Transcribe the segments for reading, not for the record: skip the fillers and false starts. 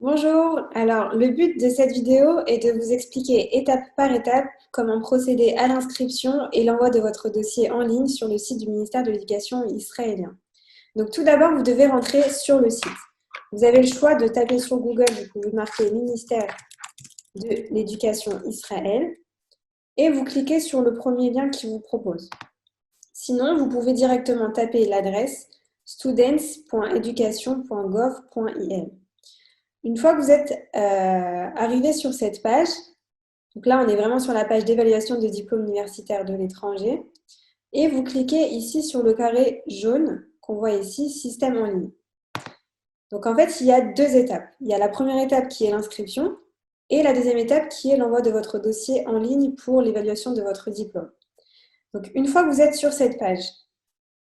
Bonjour, alors le but de cette vidéo est de vous expliquer étape par étape comment procéder à l'inscription et l'envoi de votre dossier en ligne sur le site du ministère de l'Éducation israélien. Donc tout d'abord, vous devez rentrer sur le site. Vous avez le choix de taper sur Google, vous pouvez marquer ministère de l'Éducation Israël et vous cliquez sur le premier lien qui vous propose. Sinon, vous pouvez directement taper l'adresse students.education.gov.il. Une fois que vous êtes arrivé sur cette page, donc là on est vraiment sur la page d'évaluation de diplôme universitaire de l'étranger, et vous cliquez ici sur le carré jaune qu'on voit ici, système en ligne. Donc en fait, il y a deux étapes. Il y a la première étape qui est l'inscription, et la deuxième étape qui est l'envoi de votre dossier en ligne pour l'évaluation de votre diplôme. Donc une fois que vous êtes sur cette page,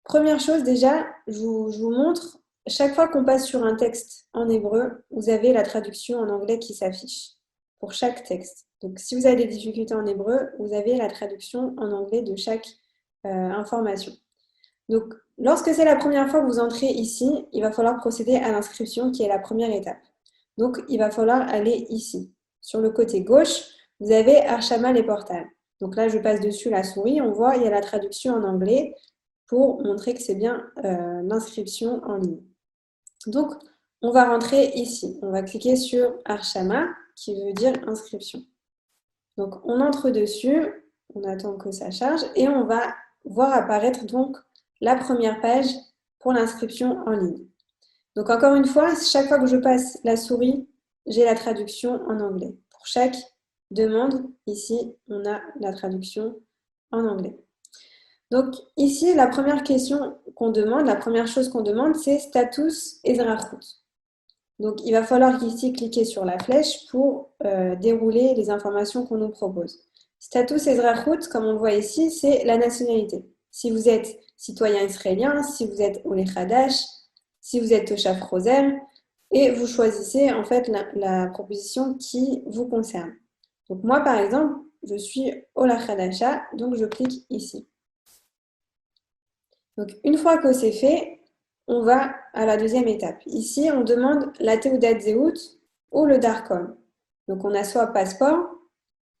première chose déjà, je vous montre. Chaque fois qu'on passe sur un texte en hébreu, vous avez la traduction en anglais qui s'affiche pour chaque texte. Donc, si vous avez des difficultés en hébreu, vous avez la traduction en anglais de chaque information. Donc, lorsque c'est la première fois que vous entrez ici, il va falloir procéder à l'inscription qui est la première étape. Donc, il va falloir aller ici. Sur le côté gauche, vous avez Arshama les portails. Donc là, je passe dessus la souris, on voit, il y a la traduction en anglais pour montrer que c'est bien l'inscription en ligne. Donc, on va rentrer ici. On va cliquer sur Arshama, qui veut dire inscription. Donc, on entre dessus, on attend que ça charge, et on va voir apparaître donc la première page pour l'inscription en ligne. Donc, encore une fois, chaque fois que je passe la souris, j'ai la traduction en anglais. Pour chaque demande, ici, on a la traduction en anglais. Donc ici, la première question qu'on demande, la première chose qu'on demande, c'est status Ezrachut. Donc il va falloir ici cliquer sur la flèche pour dérouler les informations qu'on nous propose. Status Ezrachut, comme on le voit ici, c'est la nationalité. Si vous êtes citoyen israélien, si vous êtes Olé Hadash, si vous êtes Toshav Roser, et vous choisissez en fait la proposition qui vous concerne. Donc moi par exemple, je suis Olé Hadasha, donc je clique ici. Donc, une fois que c'est fait, on va à la deuxième étape. Ici, on demande la Teudat Zehut ou le Darkom. Donc, on a soit passeport,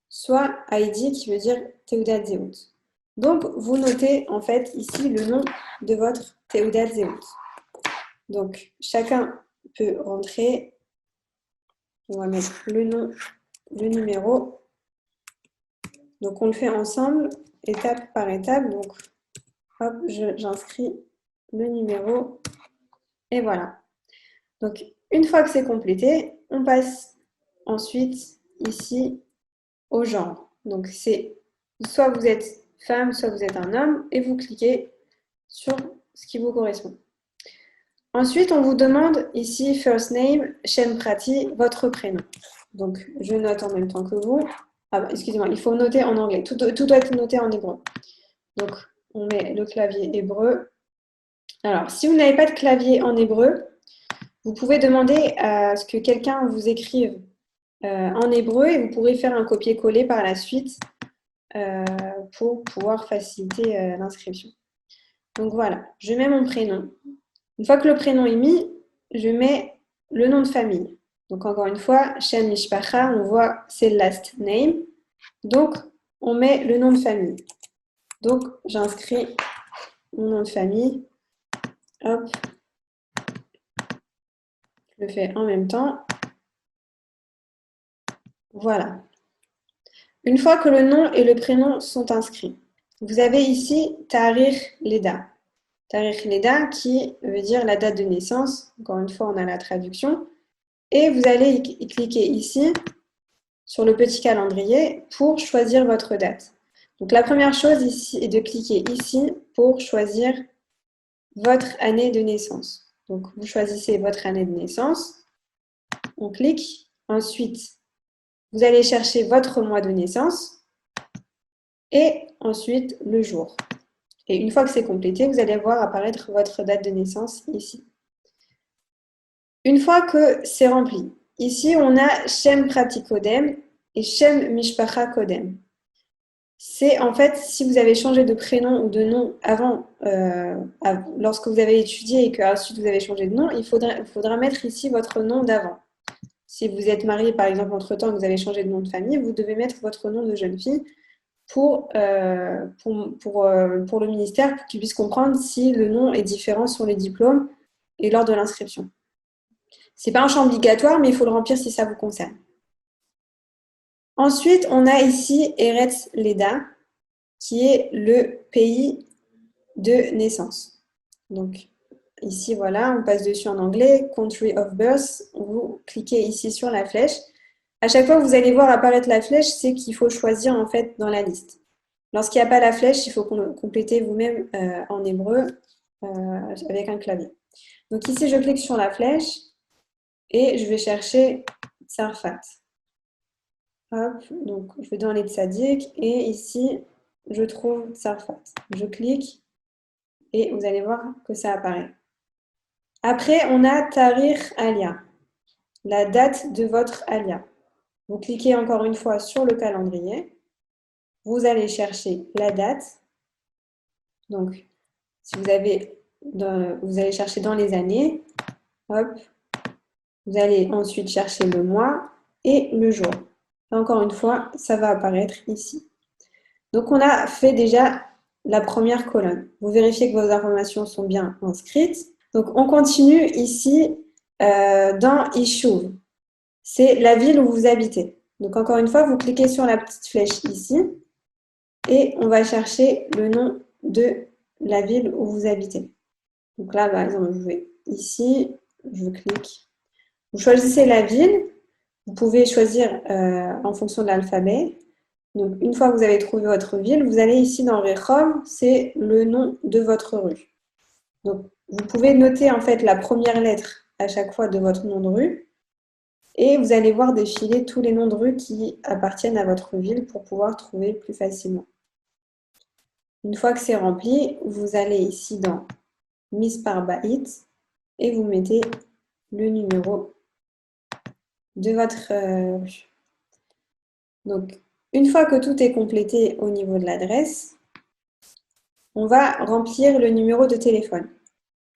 soit ID qui veut dire Teudat Zehut. Donc, vous notez en fait ici le nom de votre Teudat Zehut. Donc, chacun peut rentrer. On va mettre le nom, le numéro. Donc, on le fait ensemble, étape par étape. Donc, hop, j'inscris le numéro. Et voilà. Donc, une fois que c'est complété, on passe ensuite ici au genre. Donc, c'est soit vous êtes femme, soit vous êtes un homme, et vous cliquez sur ce qui vous correspond. Ensuite, on vous demande ici first name, Shem Prati, votre prénom. Donc, je note en même temps que vous. Ah, excusez-moi, il faut noter en anglais. Tout doit être noté en hébreu. Donc, on met le clavier hébreu. Alors, si vous n'avez pas de clavier en hébreu, vous pouvez demander à ce que quelqu'un vous écrive en hébreu et vous pourrez faire un copier-coller par la suite pour pouvoir faciliter l'inscription. Donc voilà, je mets mon prénom. Une fois que le prénom est mis, je mets le nom de famille. Donc encore une fois, Shem Mishpacha, on voit c'est le last name. Donc on met le nom de famille. Donc j'inscris mon nom de famille. Hop. Je le fais en même temps. Voilà. Une fois que le nom et le prénom sont inscrits, vous avez ici Tarikh Leda. Tarikh Leda qui veut dire la date de naissance. Encore une fois, on a la traduction. Et vous allez cliquer ici sur le petit calendrier pour choisir votre date. Donc la première chose ici est de cliquer ici pour choisir votre année de naissance. Donc vous choisissez votre année de naissance. On clique. Ensuite, vous allez chercher votre mois de naissance et ensuite le jour. Et une fois que c'est complété, vous allez voir apparaître votre date de naissance ici. Une fois que c'est rempli, ici on a Shem Prati Kodem et Shem Mishpacha Kodem. C'est en fait si vous avez changé de prénom ou de nom avant, lorsque vous avez étudié et qu'ensuite vous avez changé de nom, il faudra mettre ici votre nom d'avant. si vous êtes marié, par exemple, entre-temps, que vous avez changé de nom de famille, vous devez mettre votre nom de jeune fille pour le ministère, pour qu'il puisse comprendre si le nom est différent sur les diplômes et lors de l'inscription. Ce n'est pas un champ obligatoire, mais il faut le remplir si ça vous concerne. Ensuite, on a ici Eretz Leda, qui est le pays de naissance. Donc, ici, voilà, on passe dessus en anglais, Country of Birth. Vous cliquez ici sur la flèche. À chaque fois que vous allez voir apparaître la flèche, c'est qu'il faut choisir en fait dans la liste. Lorsqu'il n'y a pas la flèche, il faut compléter vous-même en hébreu avec un clavier. Donc ici, je clique sur la flèche et je vais chercher Tsarfat. Hop, donc je vais dans les tzaddik et ici, je trouve Tsarfat. Je clique et vous allez voir que ça apparaît. Après, on a Tarikh Alia, la date de votre Alia. Vous cliquez encore une fois sur le calendrier. Vous allez chercher la date. Donc, si vous allez chercher dans les années. Hop. Vous allez ensuite chercher le mois et le jour. Et encore une fois, ça va apparaître ici. Donc, on a fait déjà la première colonne. Vous vérifiez que vos informations sont bien inscrites. Donc, on continue ici dans Ishuv. C'est la ville où vous habitez. Donc, encore une fois, vous cliquez sur la petite flèche ici et on va chercher le nom de la ville où vous habitez. Donc là, par exemple, je vais ici, je clique. Vous choisissez la ville. Vous pouvez choisir en fonction de l'alphabet. Donc, une fois que vous avez trouvé votre ville, vous allez ici dans Rehov, c'est le nom de votre rue. Donc, vous pouvez noter en fait la première lettre à chaque fois de votre nom de rue. Et vous allez voir défiler tous les noms de rues qui appartiennent à votre ville pour pouvoir trouver plus facilement. Une fois que c'est rempli, vous allez ici dans Mispar Bait et vous mettez le numéro de votre rue. Donc, une fois que tout est complété au niveau de l'adresse, on va remplir le numéro de téléphone.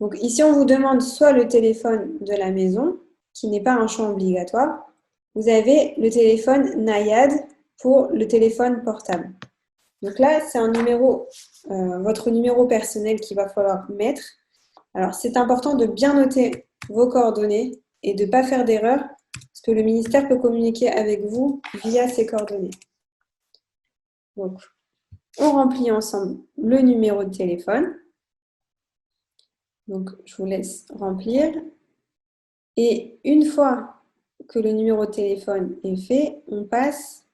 Donc ici, on vous demande soit le téléphone de la maison, qui n'est pas un champ obligatoire. Vous avez le téléphone Nayad pour le téléphone portable. Donc là, c'est un numéro, votre numéro personnel qu'il va falloir mettre. Alors, c'est important de bien noter vos coordonnées et de ne pas faire d'erreur, parce que le ministère peut communiquer avec vous via ces coordonnées. Donc, on remplit ensemble le numéro de téléphone. Donc, je vous laisse remplir. Et une fois que le numéro de téléphone est fait, on passe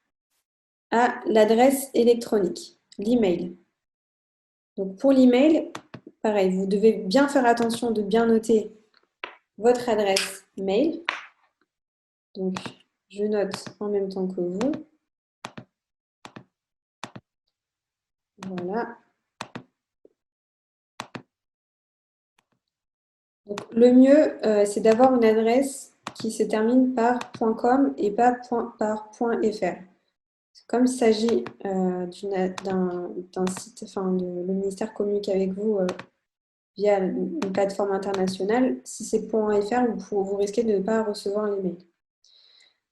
à l'adresse électronique, l'email. Donc pour l'email, pareil, vous devez bien faire attention de bien noter votre adresse mail. Donc je note en même temps que vous. Voilà. Donc le mieux, c'est d'avoir une adresse qui se termine par .com et pas par .fr. Comme il s'agit d'un site, le ministère communique avec vous via une plateforme internationale, si c'est .fr, vous risquez de ne pas recevoir l'email.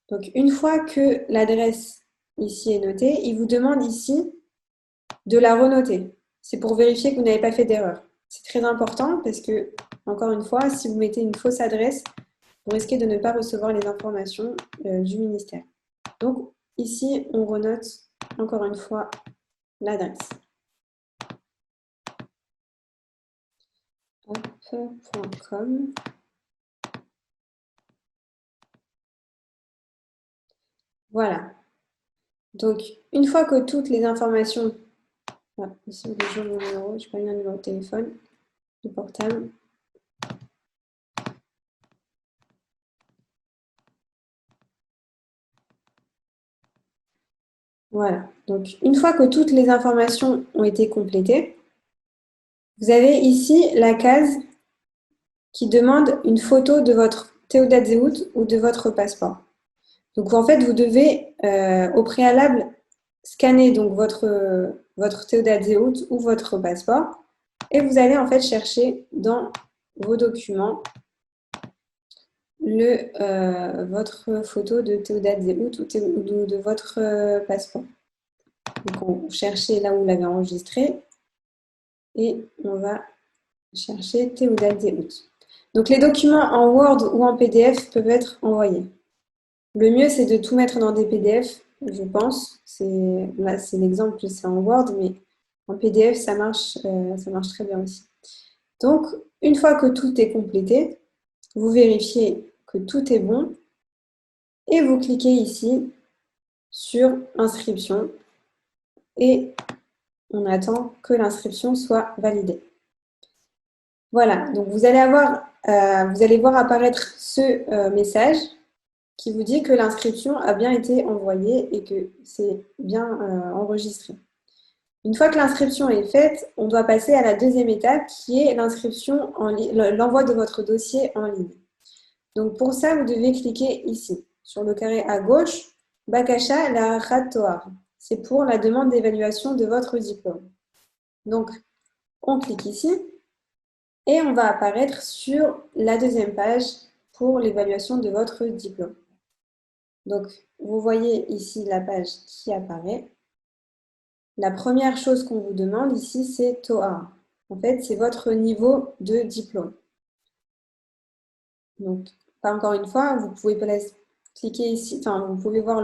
Donc, une fois que l'adresse ici est notée, il vous demande ici de la renoter. C'est pour vérifier que vous n'avez pas fait d'erreur. C'est très important parce que, encore une fois, si vous mettez une fausse adresse, vous risquez de ne pas recevoir les informations du ministère. Donc, ici, on renote encore une fois l'adresse. .com. Voilà. Donc, une fois que toutes les informations... Ah, ici, déjà mon numéro, je n'ai pas mis un numéro de téléphone, de portable. Voilà. Donc, une fois que toutes les informations ont été complétées, vous avez ici la case qui demande une photo de votre Théodat Zéhout ou de votre passeport. Donc, en fait, vous devez au préalable scanner donc votre Théodat Zéhout ou votre passeport et vous allez en fait chercher dans vos documents votre photo de Théodate Zéhout ou de votre passeport. Donc, on cherchez là où vous l'avez enregistré et on va chercher Théodate Zéhout. Donc, les documents en Word ou en PDF peuvent être envoyés. Le mieux, c'est de tout mettre dans des PDF, je pense. Là, c'est l'exemple, c'est en Word, mais en PDF, ça marche très bien aussi. Donc, une fois que tout est complété, vous vérifiez que tout est bon et vous cliquez ici sur Inscription et on attend que l'inscription soit validée. Voilà, donc vous allez voir apparaître ce message qui vous dit que l'inscription a bien été envoyée et que c'est bien enregistré. Une fois que l'inscription est faite, on doit passer à la deuxième étape qui est l'envoi de votre dossier en ligne. Donc pour ça, vous devez cliquer ici, sur le carré à gauche, Bakasha la Toar. C'est pour la demande d'évaluation de votre diplôme. Donc, on clique ici et on va apparaître sur la deuxième page pour l'évaluation de votre diplôme. Donc, vous voyez ici la page qui apparaît. La première chose qu'on vous demande ici, c'est Toar. En fait, c'est votre niveau de diplôme. Donc, encore une fois, vous pouvez cliquer ici, vous pouvez voir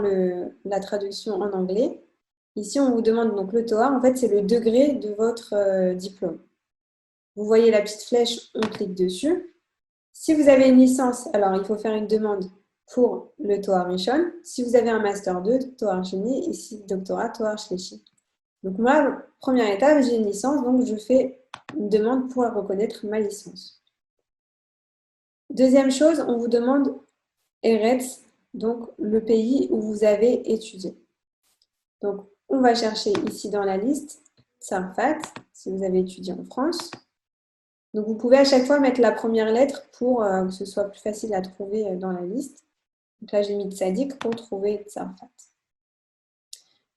la traduction en anglais. Ici, on vous demande donc le TOEIC. En fait, c'est le degré de votre diplôme. Vous voyez la petite flèche, on clique dessus. Si vous avez une licence, alors il faut faire une demande pour le TOEIC Rishon. Si vous avez un Master 2, TOEIC Sheni, ici doctorat, TOEIC Shlishi. Donc moi, première étape, j'ai une licence, donc je fais une demande pour reconnaître ma licence. Deuxième chose, on vous demande Eretz, donc le pays où vous avez étudié. Donc, on va chercher ici dans la liste Tsarfat, si vous avez étudié en France. Donc, vous pouvez à chaque fois mettre la première lettre pour que ce soit plus facile à trouver dans la liste. Donc là, j'ai mis Tzadik pour trouver Tsarfat.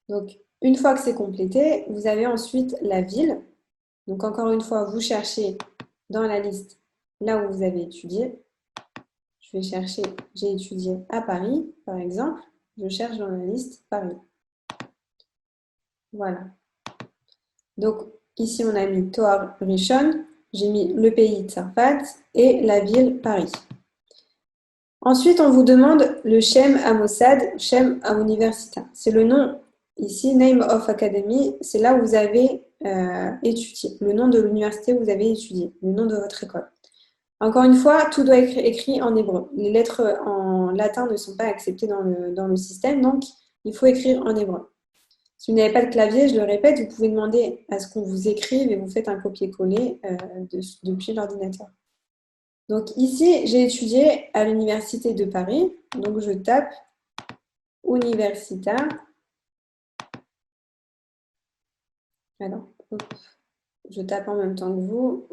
Donc, une fois que c'est complété, vous avez ensuite la ville. Donc, encore une fois, vous cherchez dans la liste là où vous avez étudié. Je vais chercher, j'ai étudié à Paris, par exemple. Je cherche dans la liste Paris. Voilà. Donc, ici, on a mis Toar Rishon. J'ai mis le pays Tsarfat et la ville Paris. Ensuite, on vous demande le Shem à Mossad, Shem à Universita. C'est le nom, ici, Name of Academy, c'est là où vous avez étudié, le nom de l'université où vous avez étudié, le nom de votre école. Encore une fois, tout doit être écrit en hébreu. Les lettres en latin ne sont pas acceptées dans le système, donc il faut écrire en hébreu. Si vous n'avez pas de clavier, je le répète, vous pouvez demander à ce qu'on vous écrive et vous faites un copier-coller depuis l'ordinateur. Donc ici, j'ai étudié à l'Université de Paris, donc je tape Universita. Alors, hop, je tape en même temps que vous,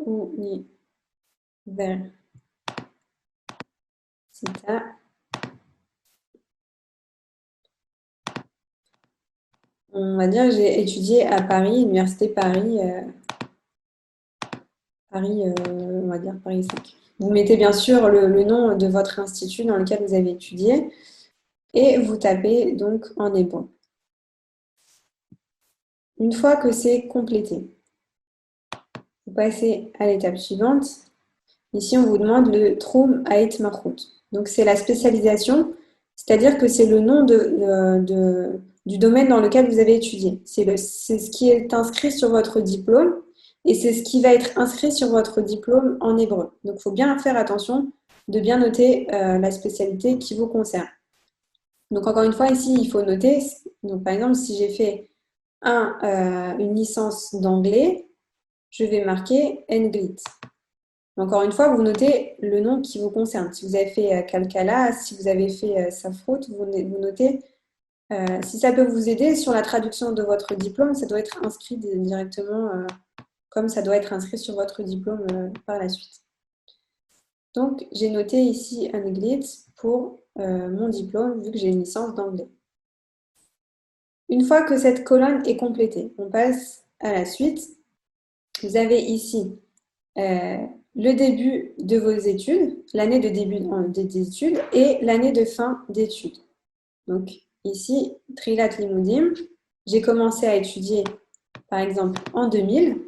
Universita. On va dire que j'ai étudié à Paris, Université Paris, on va dire Paris 5. Vous mettez bien sûr le nom de votre institut dans lequel vous avez étudié et vous tapez donc en hébreu. Une fois que c'est complété, vous passez à l'étape suivante. Ici, on vous demande le Troum Ait Mahut. Donc, c'est la spécialisation, c'est-à-dire que c'est le nom du domaine dans lequel vous avez étudié. C'est ce qui est inscrit sur votre diplôme et c'est ce qui va être inscrit sur votre diplôme en hébreu. Donc, il faut bien faire attention de bien noter la spécialité qui vous concerne. Donc, encore une fois, ici, il faut noter, donc, par exemple, si j'ai fait une licence d'anglais, je vais marquer Englit. Encore une fois, vous notez le nom qui vous concerne. Si vous avez fait Calcala, si vous avez fait Safrout, vous notez. Si ça peut vous aider sur la traduction de votre diplôme, ça doit être inscrit directement comme ça doit être inscrit sur votre diplôme par la suite. Donc, j'ai noté ici Englit pour mon diplôme, vu que j'ai une licence d'anglais. Une fois que cette colonne est complétée, on passe à la suite. Vous avez ici le début de vos études, l'année de début des études et l'année de fin d'études. Donc ici, Trilat Limudim, j'ai commencé à étudier par exemple en 2000,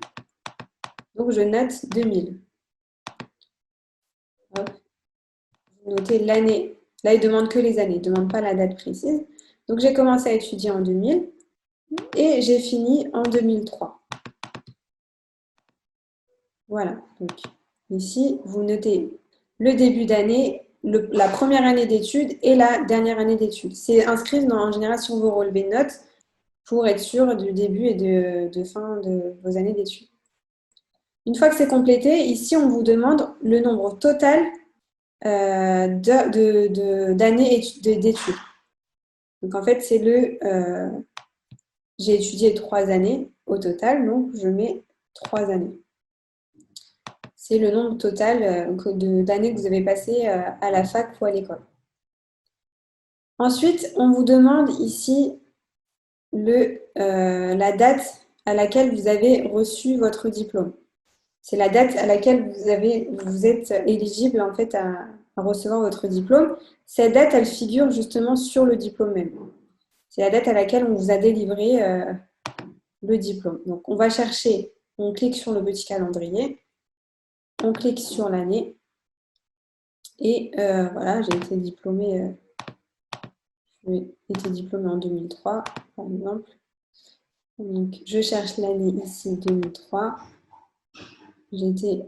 donc je note 2000. Hop. Vous notez l'année. Là, il ne demande que les années, il ne demande pas la date précise. Donc j'ai commencé à étudier en 2000 et j'ai fini en 2003. Voilà, donc ici, vous notez le début d'année, la première année d'études et la dernière année d'études. C'est inscrit en général sur vos relevés de notes pour être sûr du début et de fin de vos années d'études. Une fois que c'est complété, ici, on vous demande le nombre total d'années d'études. Donc, en fait, c'est j'ai étudié 3 années au total, donc je mets 3 années. C'est le nombre total d'années que vous avez passé à la fac ou à l'école. Ensuite, on vous demande ici la date à laquelle vous avez reçu votre diplôme. C'est la date à laquelle vous êtes éligible en fait à recevoir votre diplôme. Cette date, elle figure justement sur le diplôme même. C'est la date à laquelle on vous a délivré le diplôme. Donc, on va chercher, on clique sur le petit calendrier, on clique sur l'année et voilà, j'ai été diplômée en 2003, par exemple. Donc, je cherche l'année ici, 2003. J'ai été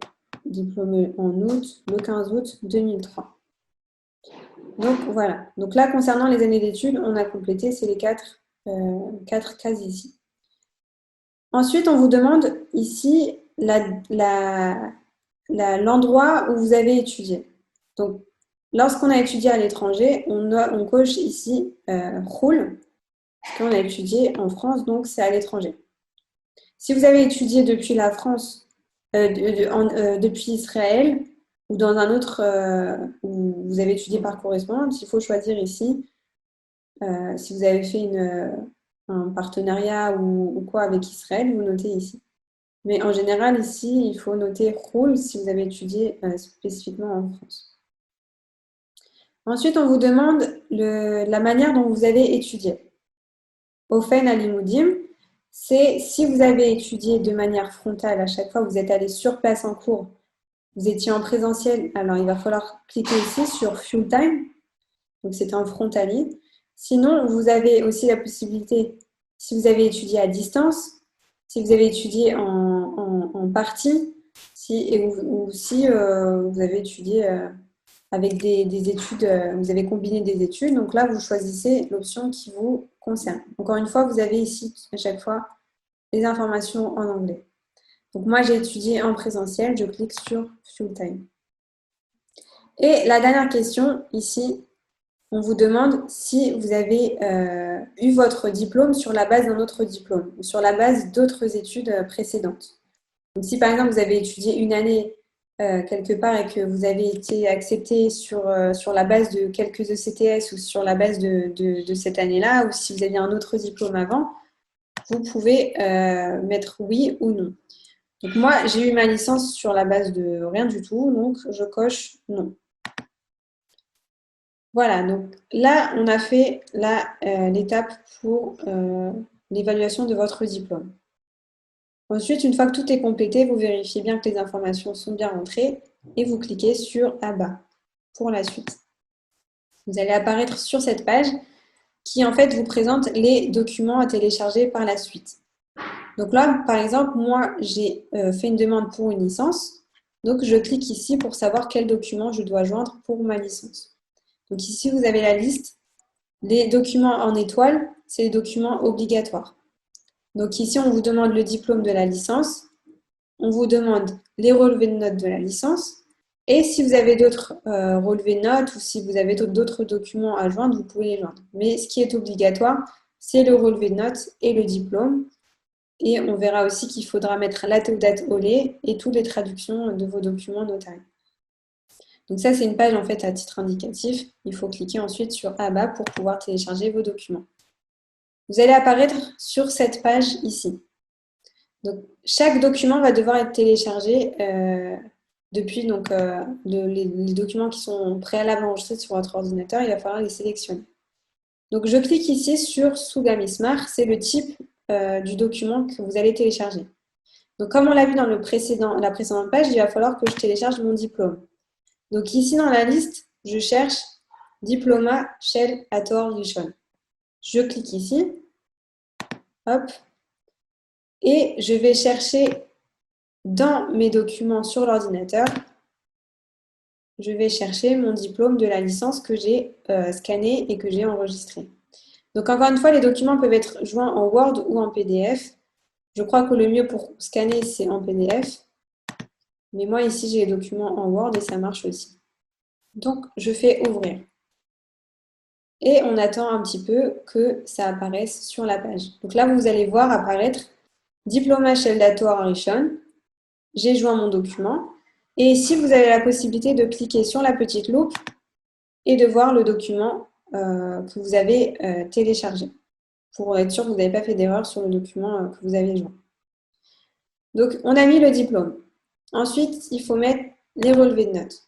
diplômée en août, le 15 août 2003. Donc, voilà. Donc là, concernant les années d'études, on a complété, c'est les quatre cases ici. Ensuite, on vous demande ici l'endroit où vous avez étudié. Donc, lorsqu'on a étudié à l'étranger, on coche ici Khoul, parce qu'on a étudié en France, donc c'est à l'étranger. Si vous avez étudié depuis la France, depuis Israël, ou dans un autre où vous avez étudié par correspondance, il faut choisir ici si vous avez fait un partenariat ou quoi avec Israël, vous notez ici. Mais en général, ici, il faut noter Khoul si vous avez étudié spécifiquement en France. Ensuite, on vous demande la manière dont vous avez étudié. Ofen Alimudim, c'est si vous avez étudié de manière frontale à chaque fois, vous êtes allé sur place en cours, vous étiez en présentiel, alors il va falloir cliquer ici sur Full Time, donc c'était en frontalier. Sinon, vous avez aussi la possibilité, si vous avez étudié à distance, si vous avez étudié en partie, ou si vous avez étudié avec des études, vous avez combiné des études, donc là, vous choisissez l'option qui vous concerne. Encore une fois, vous avez ici à chaque fois les informations en anglais. Donc moi, j'ai étudié en présentiel, je clique sur Full Time. Et la dernière question, ici, on vous demande si vous avez eu votre diplôme sur la base d'un autre diplôme ou sur la base d'autres études précédentes. Donc si par exemple, vous avez étudié une année quelque part et que vous avez été accepté sur la base de quelques ECTS ou sur la base de cette année-là, ou si vous aviez un autre diplôme avant, vous pouvez mettre oui ou non. Donc moi, j'ai eu ma licence sur la base de rien du tout, donc je coche non. Voilà, donc là, on a fait l'étape pour l'évaluation de votre diplôme. Ensuite, une fois que tout est complété, vous vérifiez bien que les informations sont bien rentrées et vous cliquez sur Abat pour la suite. Vous allez apparaître sur cette page qui en fait vous présente les documents à télécharger par la suite. Donc là, par exemple, moi, j'ai fait une demande pour une licence. Donc, je clique ici pour savoir quel document je dois joindre pour ma licence. Donc ici, vous avez la liste. Les documents en étoile, c'est les documents obligatoires. Donc ici, on vous demande le diplôme de la licence. On vous demande les relevés de notes de la licence. Et si vous avez d'autres relevés de notes ou si vous avez d'autres documents à joindre, vous pouvez les joindre. Mais ce qui est obligatoire, c'est le relevé de notes et le diplôme. Et on verra aussi qu'il faudra mettre la Teudat Olé et toutes les traductions de vos documents notariés. Donc ça, c'est une page en fait à titre indicatif. Il faut cliquer ensuite sur Abba pour pouvoir télécharger vos documents. Vous allez apparaître sur cette page ici. Donc chaque document va devoir être téléchargé depuis donc, les documents qui sont préalablement enregistrés sur votre ordinateur, il va falloir les sélectionner. Donc, je clique ici sur Suga Mismar, c'est le type du document que vous allez télécharger. Donc, comme on l'a vu dans la précédente page, il va falloir que je télécharge mon diplôme. Donc, ici dans la liste, je cherche Diploma Shell Hator Rishon. Je clique ici, hop, et je vais chercher dans mes documents sur l'ordinateur, je vais chercher mon diplôme de la licence que j'ai scanné et que j'ai enregistré. Donc, encore une fois, les documents peuvent être joints en Word ou en PDF. Je crois que le mieux pour scanner, c'est en PDF. Mais moi, ici, j'ai les documents en Word et ça marche aussi. Donc, je fais ouvrir. Et on attend un petit peu que ça apparaisse sur la page. Donc là, vous allez voir apparaître Diploma Shell Dato Arishon. J'ai joint mon document. Et ici, vous avez la possibilité de cliquer sur la petite loupe et de voir le document que vous avez téléchargé pour être sûr que vous n'avez pas fait d'erreur sur le document que vous avez joint. Donc, on a mis le diplôme. Ensuite, il faut mettre les relevés de notes.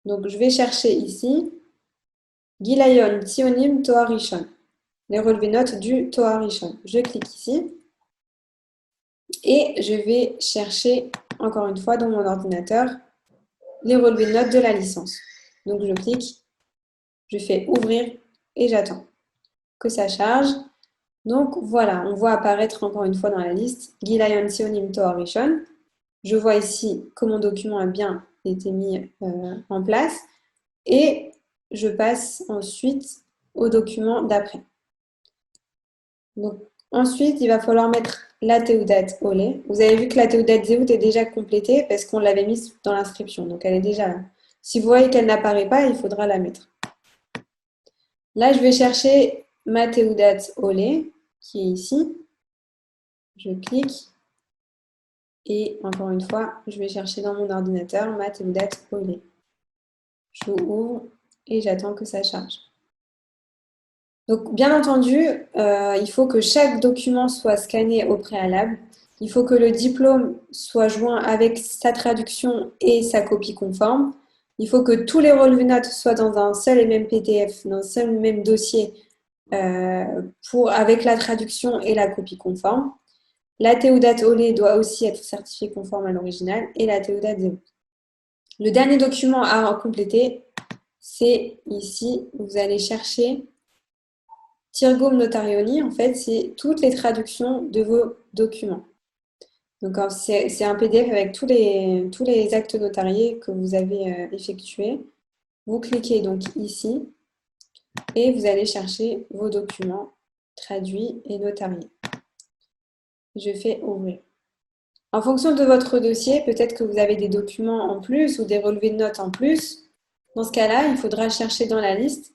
Donc, je vais chercher ici Gilayon Tzionim Toar Rishon, les relevés de notes du Toar Rishon. Je clique ici et je vais chercher encore une fois dans mon ordinateur les relevés de notes de la licence. Donc, je clique, je fais ouvrir et j'attends que ça charge. Donc, voilà, on voit apparaître encore une fois dans la liste Gilayon Tzionim Toar Rishon. Je vois ici que mon document a bien été mis en place et je passe ensuite au document d'après. Donc, ensuite, il va falloir mettre la Teudat Olé. Vous avez vu que la Teudat Zéhout est déjà complétée parce qu'on l'avait mise dans l'inscription. Donc, elle est déjà là. Si vous voyez qu'elle n'apparaît pas, il faudra la mettre. Là, je vais chercher ma Teudat Olé, qui est ici. Je clique. Et encore une fois, je vais chercher dans mon ordinateur ma Teudat Olé. Je ouvre et j'attends que ça charge. Donc, bien entendu, il faut que chaque document soit scanné au préalable. Il faut que le diplôme soit joint avec sa traduction et sa copie conforme. Il faut que tous les relevés notes soient dans un seul et même PDF, dans un seul et même dossier avec la traduction et la copie conforme. La Teudat Olé doit aussi être certifiée conforme à l'original et la Teudat Zéhout. Le dernier document à compléter, c'est ici, vous allez chercher Tirgum Notarioni, en fait, c'est toutes les traductions de vos documents. Donc, c'est un PDF avec tous les actes notariés que vous avez effectués. Vous cliquez donc ici et vous allez chercher vos documents traduits et notariés. Je fais ouvrir. En fonction de votre dossier, peut-être que vous avez des documents en plus ou des relevés de notes en plus. Dans ce cas-là, il faudra chercher dans la liste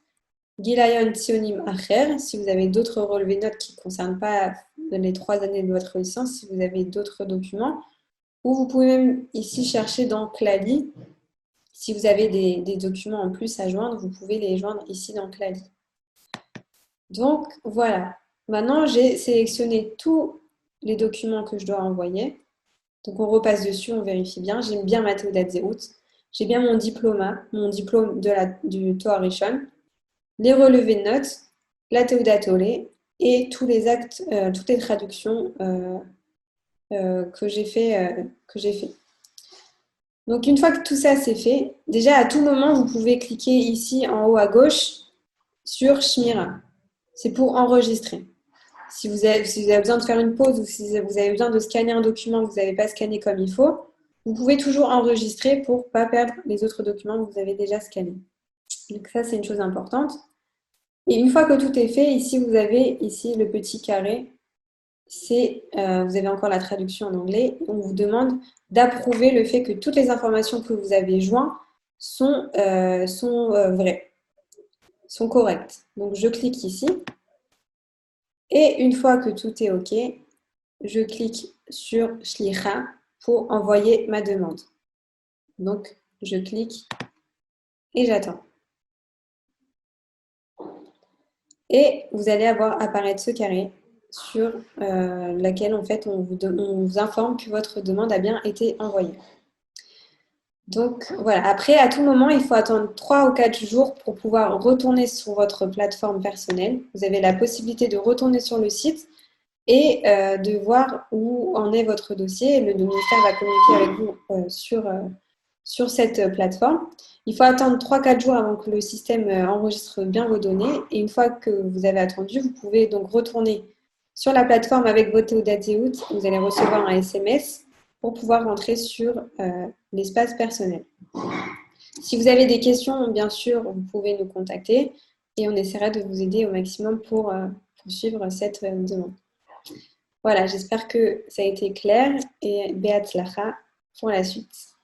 Gilayon Tzionim Acher, si vous avez d'autres relevés de notes qui ne concernent pas les 3 années de votre licence, si vous avez d'autres documents. Ou vous pouvez même ici chercher dans Clali. Si vous avez des documents en plus à joindre, vous pouvez les joindre ici dans Clali. Donc voilà. Maintenant, j'ai sélectionné tous les documents que je dois envoyer. Donc on repasse dessus, on vérifie bien. J'ai bien ma Teudat Zéhout. J'ai bien mon diplôme du Toar Rishon, les relevés de notes, la Teudat Olé et tous les actes, toutes les traductions que j'ai fait. Donc, une fois que tout ça c'est fait, déjà à tout moment, vous pouvez cliquer ici en haut à gauche sur Shmira. C'est pour enregistrer. Si vous avez besoin de faire une pause ou si vous avez besoin de scanner un document que vous n'avez pas scanné comme il faut, vous pouvez toujours enregistrer pour ne pas perdre les autres documents que vous avez déjà scannés. Donc ça, c'est une chose importante. Et une fois que tout est fait, ici, vous avez ici le petit carré. Vous avez encore la traduction en anglais. On vous demande d'approuver le fait que toutes les informations que vous avez jointes sont vraies, sont correctes. Donc, je clique ici. Et une fois que tout est OK, je clique sur Shlicha pour envoyer ma demande. Donc, je clique et j'attends. Et vous allez avoir apparaître ce carré sur laquelle en fait on vous informe que votre demande a bien été envoyée. Donc voilà, après, à tout moment, il faut attendre 3 ou 4 jours pour pouvoir retourner sur votre plateforme personnelle. Vous avez la possibilité de retourner sur le site et de voir où en est votre dossier. Le ministère va communiquer avec vous sur cette plateforme. Il faut attendre 3-4 jours avant que le système enregistre bien vos données. Et une fois que vous avez attendu, vous pouvez donc retourner sur la plateforme avec vos dates et août. Vous allez recevoir un SMS pour pouvoir rentrer sur l'espace personnel. Si vous avez des questions, bien sûr, vous pouvez nous contacter et on essaiera de vous aider au maximum pour poursuivre cette demande. Voilà, j'espère que ça a été clair et Beat Lacha pour la suite.